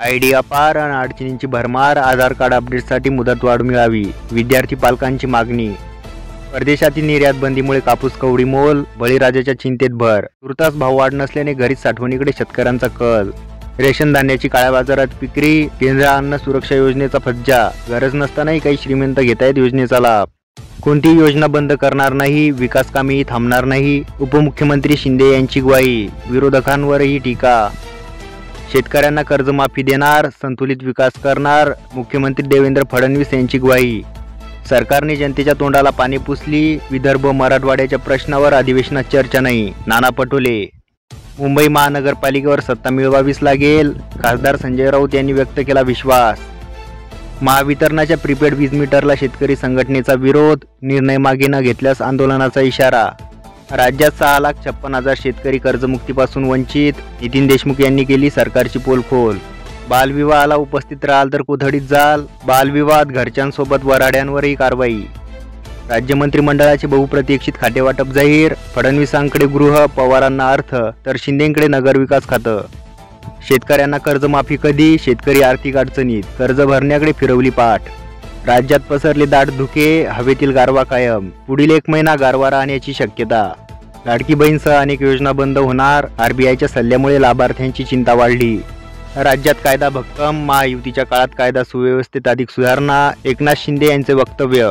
Idea पार आणि अडचणींची भरमार. आधार कार्ड अपडेटसाठी मुदतवाढ मिळावी, विद्यार्थी पालकांची मागणी. परदेशातील निर्यात बंदीमुळे कापूस कवडीमोल, बळीराजाच्या चिंतेत भर. तुर्तास भाववाढ नसल्याने घरीच साठवणीकडे शेतकऱ्यांचा कल. रेशन धान्याची काळ्या बाजारात विक्री. केंद्र अन्न सुरक्षा योजनेचा फज्जा. गरज नसतानाही काही श्रीमंत घेतायत योजनेचा लाभ. कोणतीही योजना बंद करणार नाही, विकास कामेही थांबणार नाही. उपमुख्यमंत्री शिंदे यांची ग्वाही. विरोधकांवरही टीका. शेतकऱ्यांना कर्जमाफी देणार, संतुलित विकास करणार. मुख्यमंत्री देवेंद्र फडणवीस यांची ग्वाही. सरकारने जनतेच्या तोंडाला पाणी पुसली. विदर्भ मराठवाड्याच्या प्रश्नावर अधिवेशनात चर्चा नाही, नाना पटोले. मुंबई महानगरपालिकेवर सत्ता मिळवावीच लागेल, खासदार संजय राऊत यांनी व्यक्त केला विश्वास. महावितरणाच्या प्रीपेड वीज मीटरला शेतकरी संघटनेचा विरोध. निर्णय मागे न घेतल्यास आंदोलनाचा इशारा. राज्यात 6,56,000 शेतकरी कर्जमुक्तीपासून वंचित. नितीन देशमुख यांनी केली सरकारची पोलखोल. बालविवाहाला उपस्थित राहाल तर कोठडीत जाल. बालविवाद, घरच्यांसोबत वऱ्हाड्यांवरही कारवाई. राज्य मंत्रिमंडळाचे बहुप्रतीक्षित खातेवाटप जाहीर. फडणवीसांकडे गृह, पवारांना अर्थ, तर शिंदेंकडे नगरविकास खातं. शेतकऱ्यांना कर्जमाफी कधी? शेतकरी आर्थिक अडचणीत, कर्ज भरण्याकडे फिरवली पाठ. राज्यात पसरले दाट धुके, हवेतील गारवा कायम. पुढील 1 महिना गारवा राहण्याची शक्यता. लाडकी बहीणसह अनेक योजना बंद होणार. आरबीआयच्या सल्ल्यामुळे लाभार्थ्यांची चिंता वाढली. राज्यात कायदा भक्कम. महायुतीच्या काळात कायदा सुव्यवस्थेत अधिक सुधारणा. एकनाथ शिंदे यांचे वक्तव्य.